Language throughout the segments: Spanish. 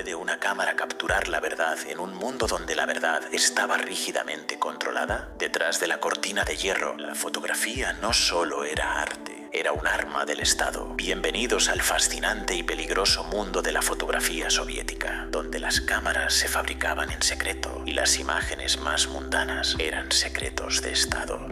¿Puede una cámara capturar la verdad en un mundo donde la verdad estaba rígidamente controlada? Detrás de la cortina de hierro, la fotografía no solo era arte, era un arma del Estado. Bienvenidos al fascinante y peligroso mundo de la fotografía soviética, donde las cámaras se fabricaban en secreto y las imágenes más mundanas eran secretos de Estado.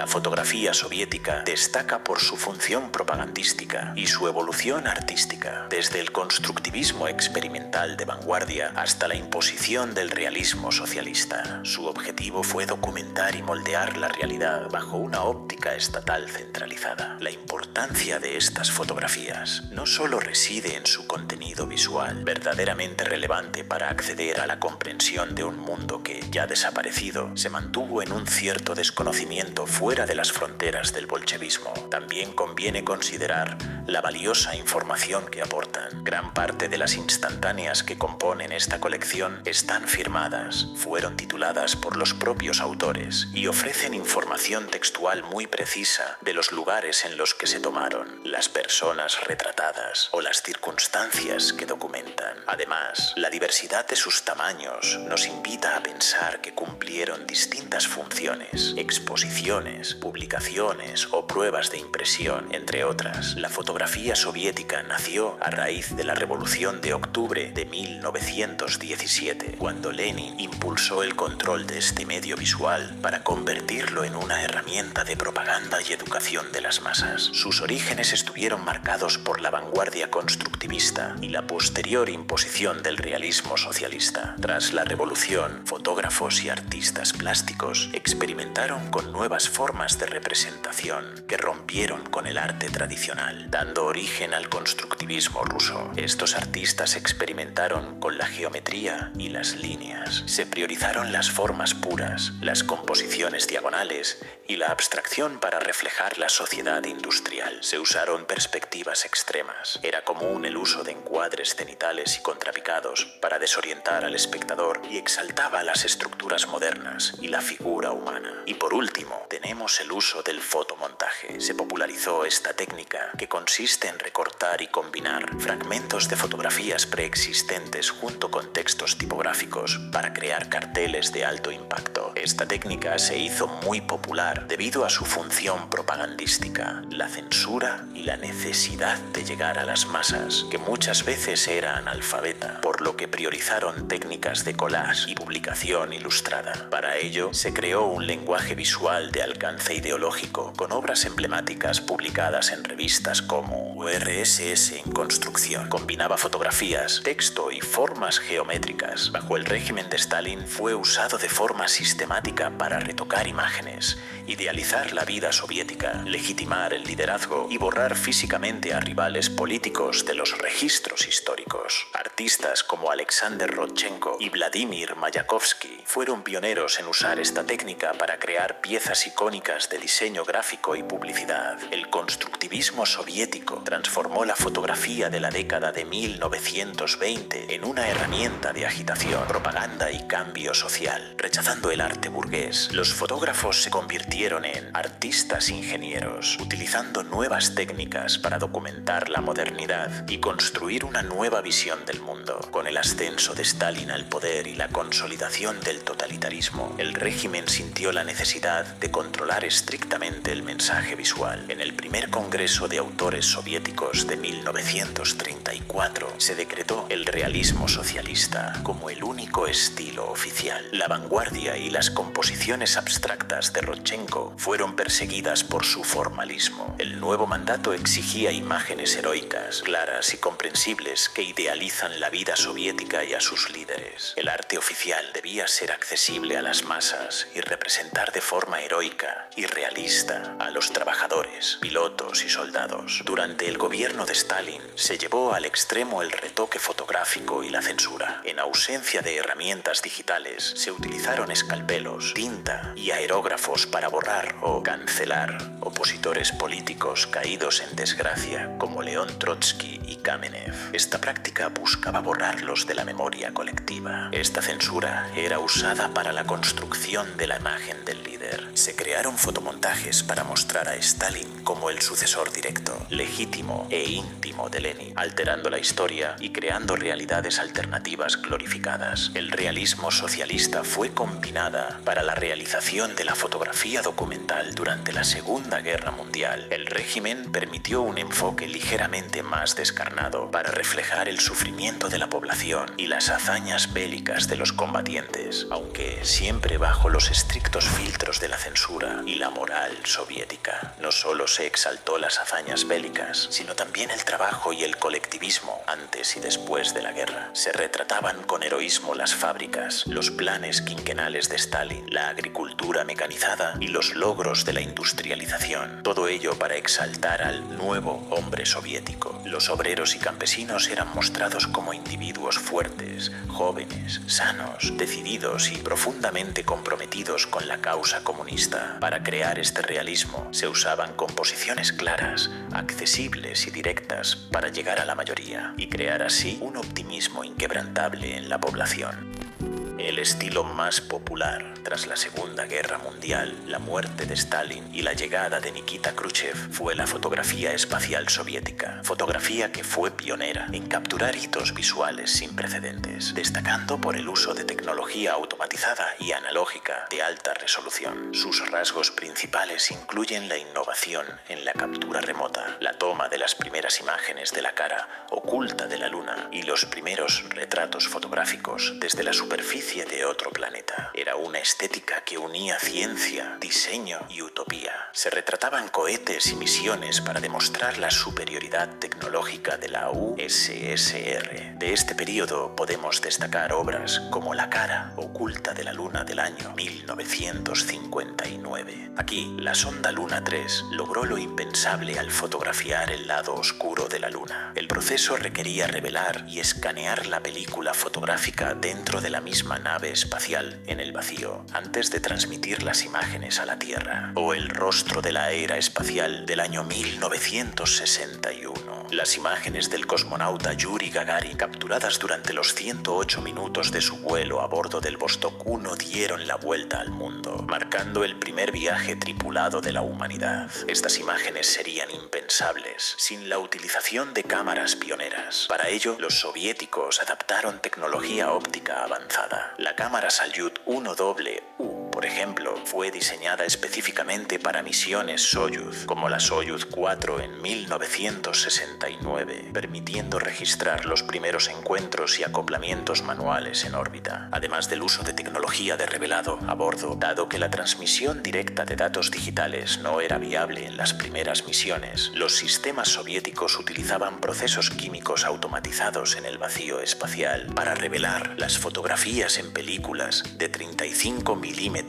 La fotografía soviética destaca por su función propagandística y su evolución artística, desde el constructivismo experimental de vanguardia hasta la imposición del realismo socialista. Su objetivo fue documentar y moldear la realidad bajo una óptica estatal centralizada. La importancia de estas fotografías no solo reside en su contenido visual, verdaderamente relevante para acceder a la comprensión de un mundo que, ya desaparecido, se mantuvo en un cierto desconocimiento fuera de las fronteras del bolchevismo. También conviene considerar la valiosa información que aportan. Gran parte de las instantáneas que componen esta colección están firmadas, fueron tituladas por los propios autores y ofrecen información textual muy precisa de los lugares en los que se tomaron, las personas retratadas o las circunstancias que documentan. Además, la diversidad de sus tamaños nos invita a pensar que cumplieron distintas funciones, exposiciones, publicaciones o pruebas de impresión, entre otras. La fotografía soviética nació a raíz de la Revolución de Octubre de 1917, cuando Lenin impulsó el control de este medio visual para convertirlo en una herramienta de propaganda y educación de las masas. Sus orígenes estuvieron marcados por la vanguardia constructivista y la posterior imposición del realismo socialista. Tras la Revolución, fotógrafos y artistas plásticos experimentaron con nuevas formas de representación que rompieron con el arte tradicional, dando origen al constructivismo ruso. Estos artistas experimentaron con la geometría y las líneas. Se priorizaron las formas puras, las composiciones diagonales y la abstracción para reflejar la sociedad industrial. Se usaron perspectivas extremas. Era común el uso de encuadres cenitales y contrapicados para desorientar al espectador y exaltaba las estructuras modernas y la figura humana. Y por último, tenemos el uso del fotomontaje. Se popularizó esta técnica que consiste en recortar y combinar fragmentos de fotografías preexistentes junto con textos tipográficos para crear carteles de alto impacto. Esta técnica se hizo muy popular debido a su función propagandística, la censura y la necesidad de llegar a las masas, que muchas veces era analfabeta, por lo que priorizaron técnicas de collage y publicación ilustrada. Para ello, se creó un lenguaje visual de alcance ideológico, con obras emblemáticas publicadas en revistas como URSS en Construcción. Combinaba fotografías, texto y formas geométricas. Bajo el régimen de Stalin fue usado de forma sistemática para retocar imágenes, idealizar la vida soviética, legitimar el liderazgo y borrar físicamente a rivales políticos de los registros históricos. Artistas como Alexander Rodchenko y Vladimir Mayakovsky fueron pioneros en usar esta técnica para crear piezas icónicas de diseño gráfico y publicidad. El constructivismo soviético transformó la fotografía de la década de 1920 en una herramienta de agitación, propaganda y cambio social. Rechazando el arte burgués, los fotógrafos se convirtieron en artistas ingenieros, utilizando nuevas técnicas para documentar la modernidad y construir una nueva visión del mundo. Con el ascenso de Stalin al poder y la consolidación del totalitarismo, el régimen sintió la necesidad de controlar estrictamente el mensaje visual. En el primer Congreso de Autores Soviéticos de 1934 se decretó el realismo socialista como el único estilo oficial. La vanguardia y las composiciones abstractas de Rodchenko fueron perseguidas por su formalismo. El nuevo mandato exigía imágenes heroicas, claras y comprensibles que idealizan la vida soviética y a sus líderes. El arte oficial debía ser accesible a las masas y representar de forma heroica y realista a los trabajadores, pilotos y soldados. Durante el gobierno de Stalin se llevó al extremo el retoque fotográfico y la censura. En ausencia de herramientas digitales, se utilizaron escalpelos, tinta y aerógrafos para borrar o cancelar opositores políticos caídos en desgracia como León Trotsky y Kamenev. Esta práctica buscaba borrarlos de la memoria colectiva. Esta censura era usada para la construcción de la imagen del líder. Se crearon fotomontajes para mostrar a Stalin como el sucesor directo, legítimo e íntimo de Lenin, alterando la historia y creando realidades alternativas glorificadas. El realismo socialista fue combinada para la realización de la fotografía documental durante la Segunda Guerra Mundial. El régimen permitió un enfoque ligeramente más descarnado para reflejar el sufrimiento de la población y las hazañas bélicas de los combatientes, aunque siempre bajo los estrictos filtros de la censura y la moral soviética. No solo se exaltó las hazañas bélicas, sino también el trabajo y el colectivismo antes y después de la guerra. Se retrataban con heroísmo las fábricas, los planes quinquenales de Stalin, la agricultura mecanizada y los logros de la industrialización. Todo ello para exaltar al nuevo hombre soviético. Los obreros y campesinos eran mostrados como individuos fuertes, jóvenes, sanos, decididos y profundamente comprometidos con la causa comunista. Para crear este realismo se usaban composiciones claras, accesibles y directas para llegar a la mayoría y crear así un optimismo inquebrantable en la población. El estilo más popular tras la Segunda Guerra Mundial, la muerte de Stalin y la llegada de Nikita Khrushchev fue la fotografía espacial soviética, fotografía que fue pionera en capturar hitos visuales sin precedentes, destacando por el uso de tecnología automatizada y analógica de alta resolución. Sus rasgos principales incluyen la innovación en la captura remota, la toma de las primeras imágenes de la cara oculta de la Luna y los primeros retratos fotográficos desde la superficie de otro planeta. Era una estética que unía ciencia, diseño y utopía. Se retrataban cohetes y misiones para demostrar la superioridad tecnológica de la USSR. De este periodo podemos destacar obras como La cara oculta de la Luna del año 1959. Aquí, la sonda Luna 3 logró lo impensable al fotografiar el lado oscuro de la Luna. El proceso requería revelar y escanear la película fotográfica dentro de la misma nave espacial en el vacío antes de transmitir las imágenes a la Tierra. O el rostro de la era espacial del año 1961. Las imágenes del cosmonauta Yuri Gagarin capturadas durante los 108 minutos de su vuelo a bordo del Vostok 1 dieron la vuelta al mundo, marcando el primer viaje tripulado de la humanidad. Estas imágenes serían impensables sin la utilización de cámaras pioneras. Para ello, los soviéticos adaptaron tecnología óptica avanzada. La cámara Salyut 1W, por ejemplo, fue diseñada específicamente para misiones Soyuz, como la Soyuz 4 en 1969, permitiendo registrar los primeros encuentros y acoplamientos manuales en órbita, además del uso de tecnología de revelado a bordo, dado que la transmisión directa de datos digitales no era viable en las primeras misiones. Los sistemas soviéticos utilizaban procesos químicos automatizados en el vacío espacial para revelar las fotografías en películas de 35 milímetros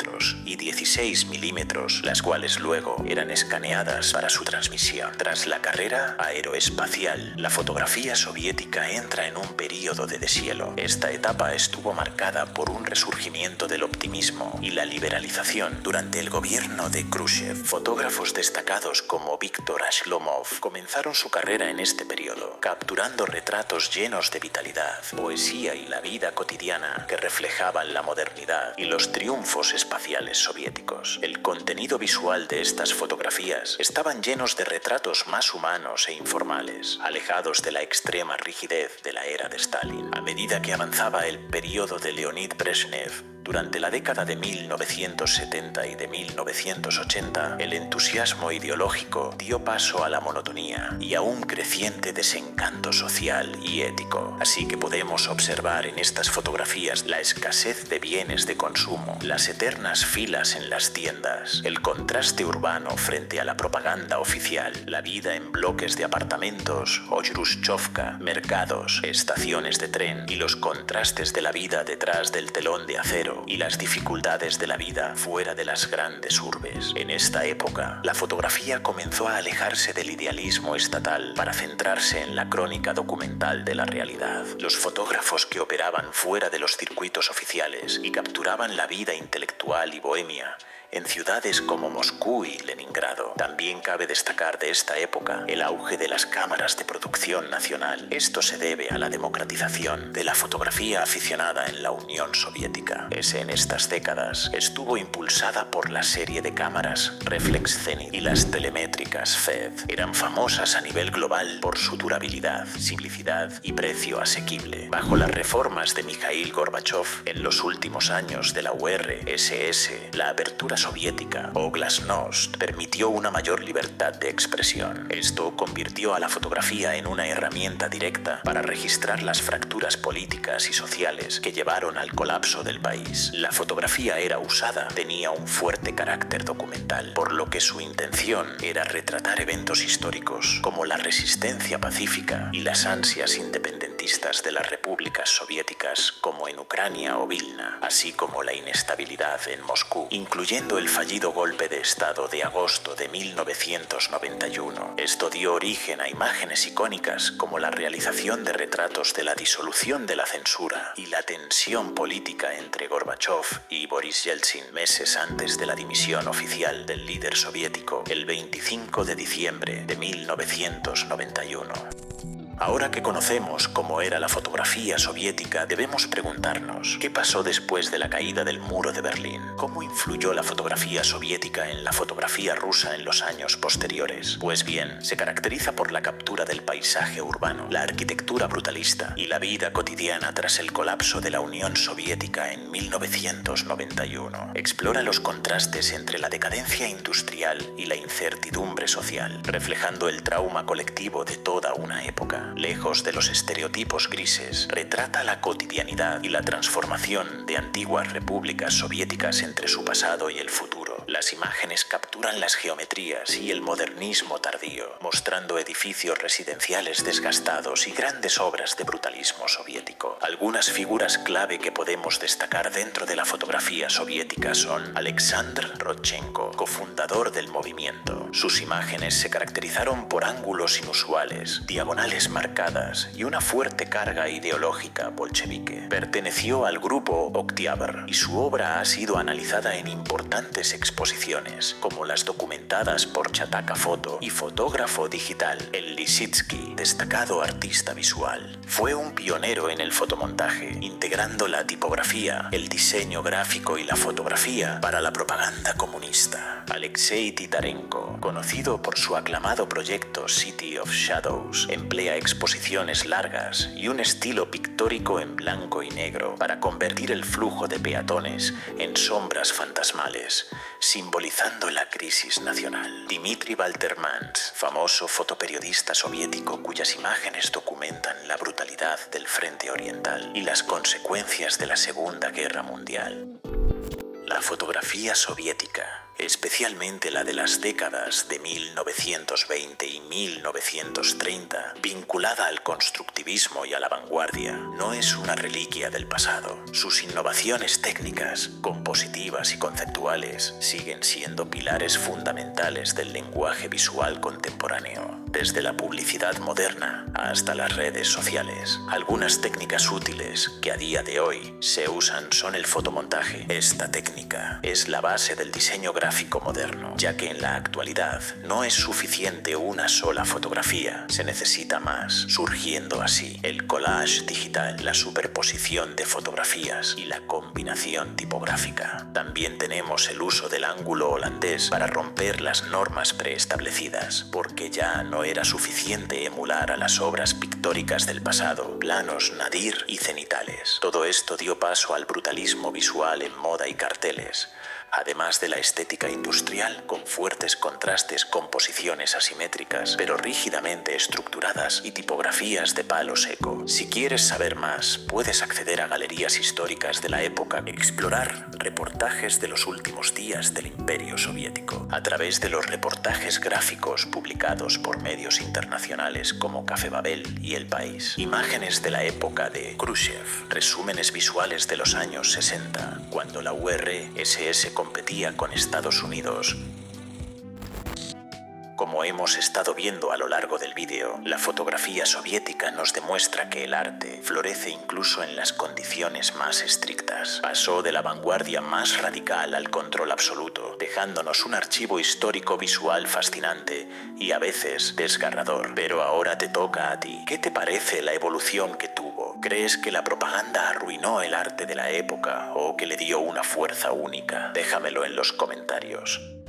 y 16 milímetros, las cuales luego eran escaneadas para su transmisión. Tras la carrera aeroespacial, la fotografía soviética entra en un período de deshielo. Esta etapa estuvo marcada por un resurgimiento del optimismo y la liberalización durante el gobierno de Khrushchev. Fotógrafos destacados como Víctor Ashlomov comenzaron su carrera en este periodo, capturando retratos llenos de vitalidad, poesía y la vida cotidiana que reflejaban la modernidad y los triunfos espaciales soviéticos. El contenido visual de estas fotografías estaban llenos de retratos más humanos e informales, alejados de la extrema rigidez de la era de Stalin. A medida que avanzaba el periodo de Leonid Brezhnev, durante la década de 1970 y de 1980, el entusiasmo ideológico dio paso a la monotonía y a un creciente desencanto social y ético. Así que podemos observar en estas fotografías la escasez de bienes de consumo, las eternas filas en las tiendas, el contraste urbano frente a la propaganda oficial, la vida en bloques de apartamentos o Khrushchevka, mercados, estaciones de tren y los contrastes de la vida detrás del telón de acero y las dificultades de la vida fuera de las grandes urbes. En esta época, la fotografía comenzó a alejarse del idealismo estatal para centrarse en la crónica documental de la realidad. Los fotógrafos que operaban fuera de los circuitos oficiales y capturaban la vida intelectual y bohemia en ciudades como Moscú y Leningrado. También cabe destacar de esta época el auge de las cámaras de producción nacional. Esto se debe a la democratización de la fotografía aficionada en la Unión Soviética. En estas décadas estuvo impulsada por la serie de cámaras Reflex Zenit y las telemétricas FED. Eran famosas a nivel global por su durabilidad, simplicidad y precio asequible. Bajo las reformas de Mikhail Gorbachev en los últimos años de la URSS, la apertura soviética o glasnost permitió una mayor libertad de expresión. Esto convirtió a la fotografía en una herramienta directa para registrar las fracturas políticas y sociales que llevaron al colapso del país. La fotografía era usada, tenía un fuerte carácter documental, por lo que su intención era retratar eventos históricos como la resistencia pacífica y las ansias independentistas de las repúblicas soviéticas como en Ucrania o Vilna, así como la inestabilidad en Moscú, incluyendo el fallido golpe de Estado de agosto de 1991. Esto dio origen a imágenes icónicas como la realización de retratos de la disolución de la censura y la tensión política entre Gorbachev y Boris Yeltsin meses antes de la dimisión oficial del líder soviético el 25 de diciembre de 1991. Ahora que conocemos cómo era la fotografía soviética, debemos preguntarnos, ¿qué pasó después de la caída del muro de Berlín? ¿Cómo influyó la fotografía soviética en la fotografía rusa en los años posteriores? Pues bien, se caracteriza por la captura del paisaje urbano, la arquitectura brutalista y la vida cotidiana tras el colapso de la Unión Soviética en 1991. Explora los contrastes entre la decadencia industrial y la incertidumbre social, reflejando el trauma colectivo de toda una época. Lejos de los estereotipos grises, retrata la cotidianidad y la transformación de antiguas repúblicas soviéticas entre su pasado y el futuro. Las imágenes capturan las geometrías y el modernismo tardío, mostrando edificios residenciales desgastados y grandes obras de brutalismo soviético. Algunas figuras clave que podemos destacar dentro de la fotografía soviética son Alexander Rodchenko, cofundador del movimiento. Sus imágenes se caracterizaron por ángulos inusuales, diagonales marcadas y una fuerte carga ideológica bolchevique. Perteneció al grupo Oktyabr y su obra ha sido analizada en importantes exposiciones, como las documentadas por Chataka Foto y fotógrafo digital el Lisitsky, destacado artista visual. Fue un pionero en el fotomontaje, integrando la tipografía, el diseño gráfico y la fotografía para la propaganda comunista. Alexei Titarenko, conocido por su aclamado proyecto City of Shadows, emplea exposiciones largas y un estilo pictórico en blanco y negro para convertir el flujo de peatones en sombras fantasmales, simbolizando la crisis nacional. Dmitry Valtermans, famoso fotoperiodista soviético cuyas imágenes documentan la brutalidad del Frente Oriental y las consecuencias de la Segunda Guerra Mundial. La fotografía soviética, especialmente la de las décadas de 1920 y 1930, vinculada al constructivismo y a la vanguardia, no es una reliquia del pasado. Sus innovaciones técnicas, compositivas y conceptuales siguen siendo pilares fundamentales del lenguaje visual contemporáneo, desde la publicidad moderna hasta las redes sociales. Algunas técnicas útiles que a día de hoy se usan son el fotomontaje. Esta técnica es la base del diseño gráfico moderno, ya que en la actualidad no es suficiente una sola fotografía, se necesita más, surgiendo así el collage digital, la superposición de fotografías y la combinación tipográfica. También tenemos el uso del ángulo holandés para romper las normas preestablecidas, porque ya no era suficiente emular a las obras pictóricas del pasado, planos nadir y cenitales. Todo esto dio paso al brutalismo visual en moda y carteles, además de la estética industrial con fuertes contrastes, composiciones asimétricas pero rígidamente estructuradas y tipografías de palo seco. Si quieres saber más, puedes acceder a galerías históricas de la época, explorar reportajes de los últimos días del Imperio Soviético a través de los reportajes gráficos publicados por medios internacionales como Café Babel y El País, imágenes de la época de Khrushchev, resúmenes visuales de los años 60, cuando la URSS competía con Estados Unidos, como Como hemos estado viendo a lo largo del vídeo, la fotografía soviética nos demuestra que el arte florece incluso en las condiciones más estrictas. Pasó de la vanguardia más radical al control absoluto, dejándonos un archivo histórico visual fascinante y a veces desgarrador. Pero ahora te toca a ti. ¿Qué te parece la evolución que tuvo? ¿Crees que la propaganda arruinó el arte de la época o que le dio una fuerza única? Déjamelo en los comentarios.